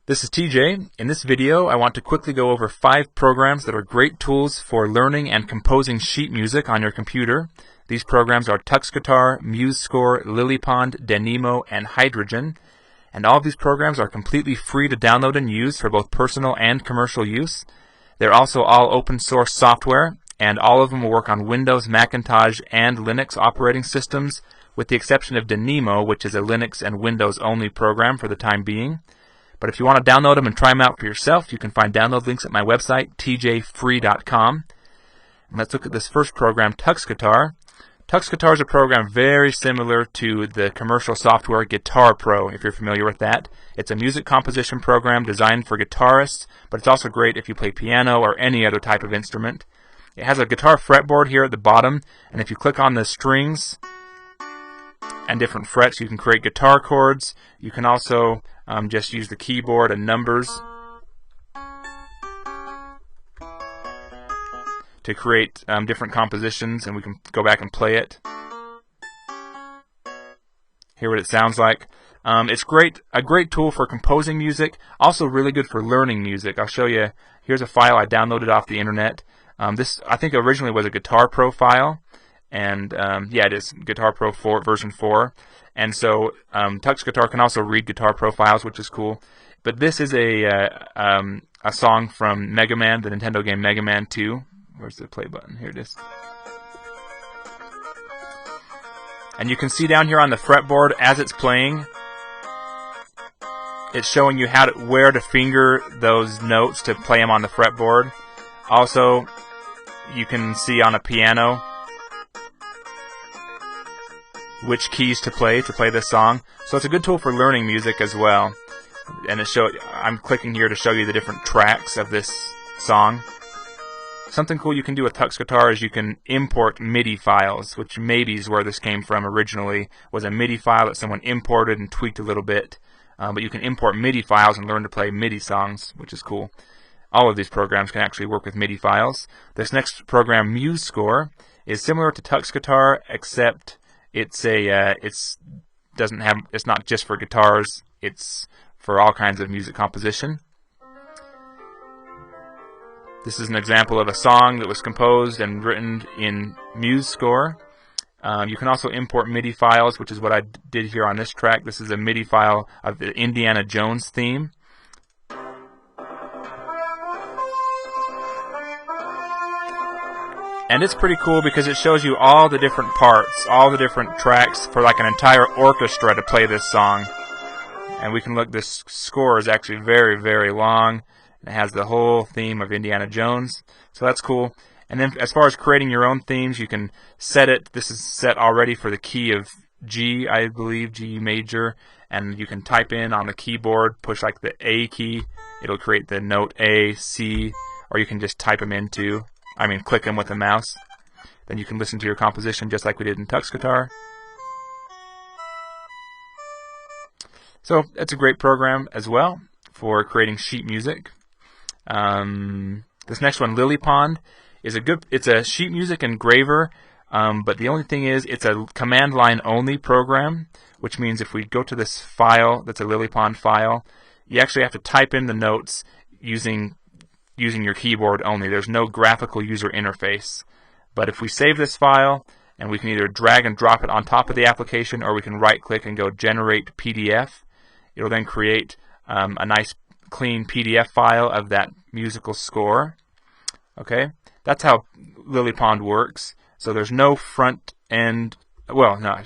This is TJ. In this video, I want to quickly go over 5 programs that are great tools for learning and composing sheet music on your computer. These programs are Tux Guitar, Muse Score, LilyPond, Denemo, and Hydrogen. And all of these programs are completely free to download and use for both personal and commercial use. They're also all open source software, and all of them will work on Windows, Macintosh, and Linux operating systems, with the exception of Denemo, which is a Linux and Windows only program for the time being. But if you want to download them and try them out for yourself, you can find download links at my website, tjfree.com. And let's look at this first program, Tux Guitar. Tux Guitar is a program very similar to the commercial software Guitar Pro, if you're familiar with that. It's a music composition program designed for guitarists, but it's also great if you play piano or any other type of instrument. It has a guitar fretboard here at the bottom, and if you click on the strings and different frets, you can create guitar chords. You can also just use the keyboard and numbers to create different compositions, and we can go back and play it. Hear what it sounds like. It's a great tool for composing music, also really good for learning music. I'll show you. Here's a file I downloaded off the internet. This, I think, originally was a Guitar Pro file, and yeah, it is Guitar Pro 4, version 4. And so Tux Guitar can also read Guitar Pro files, which is cool. But this is a song from Mega Man, the Nintendo game Mega Man 2. Where's the play button? Here it is. And you can see down here on the fretboard as it's playing, it's showing you where to finger those notes to play them on the fretboard. Also, you can see on a piano which keys to play this song. So it's a good tool for learning music as well. And I'm clicking here to show you the different tracks of this song. Something cool you can do with Tux Guitar is you can import MIDI files, which maybe is where this came from originally, was a MIDI file that someone imported and tweaked a little bit. But you can import MIDI files and learn to play MIDI songs, which is cool. All of these programs can actually work with MIDI files. This next program, Muse Score, is similar to Tux Guitar, except it's not just for guitars, it's for all kinds of music composition. This is an example of a song that was composed and written in Muse Score. You can also import MIDI files, which is what I did here on this track. This is a MIDI file of the Indiana Jones theme. And it's pretty cool because it shows you all the different parts, all the different tracks for like an entire orchestra to play this song. And we can look, this score is actually very, very long. It has the whole theme of Indiana Jones. So that's cool. And then as far as creating your own themes, you can set it. This is set already for the key of G, I believe, G major. And you can type in on the keyboard, push like the A key. It'll create the note A, C, or you can just type them into. Click them with the mouse. Then you can listen to your composition just like we did in Tux Guitar. So it's a great program as well for creating sheet music. This next one, LilyPond, it's a sheet music engraver, but the only thing is it's a command line only program, which means if we go to this file that's a LilyPond file, you actually have to type in the notes using your keyboard only. There's no graphical user interface. But if we save this file, and we can either drag and drop it on top of the application, or we can right click and go generate PDF, it'll then create a nice clean PDF file of that musical score. Okay, that's how LilyPond works. So there's no front end. Well, no,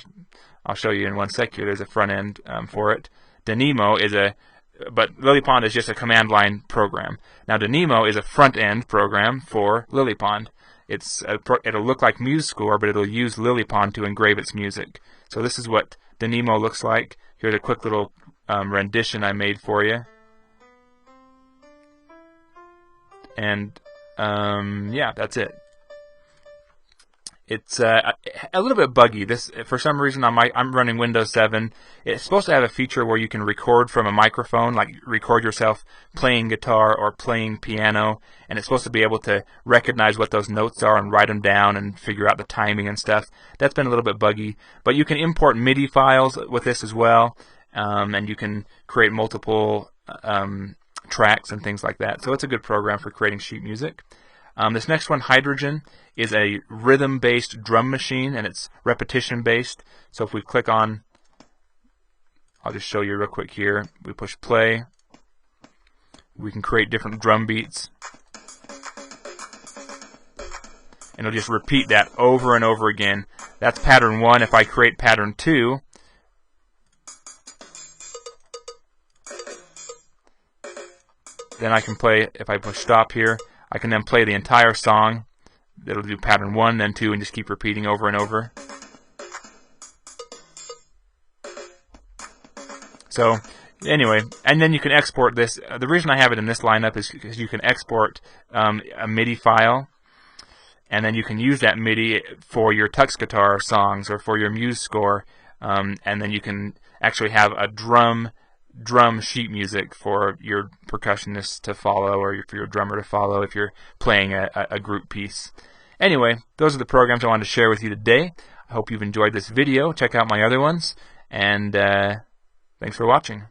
I'll show you in one sec here. There's a front end for it. Denemo is but LilyPond is just a command line program. Now Denemo is a front end program for LilyPond. It'll look like Musescore, but it'll use LilyPond to engrave its music. So this is what Denemo looks like. Here's a quick little rendition I made for you. And yeah, that's it. It's a little bit buggy. This, for some reason, I'm running Windows 7. It's supposed to have a feature where you can record from a microphone, like record yourself playing guitar or playing piano, and it's supposed to be able to recognize what those notes are and write them down and figure out the timing and stuff. That's been a little bit buggy, but you can import MIDI files with this as well, and you can create multiple tracks and things like that. So it's a good program for creating sheet music. This next one, Hydrogen, is a rhythm-based drum machine, and it's repetition-based. So if we click on, I'll just show you real quick here. We push play. We can create different drum beats. And it'll just repeat that over and over again. That's pattern 1. If I create pattern 2, then I can play, if I push stop here, I can then play the entire song. It'll do pattern 1, then 2, and just keep repeating over and over. So, anyway, and then you can export this. The reason I have it in this lineup is because you can export a MIDI file, and then you can use that MIDI for your Tux Guitar songs or for your Muse Score, and then you can actually have a drum sheet music for your percussionist to follow, or for your drummer to follow if you're playing a group piece. Anyway, those are the programs I wanted to share with you today. I hope you've enjoyed this video. Check out my other ones, and thanks for watching.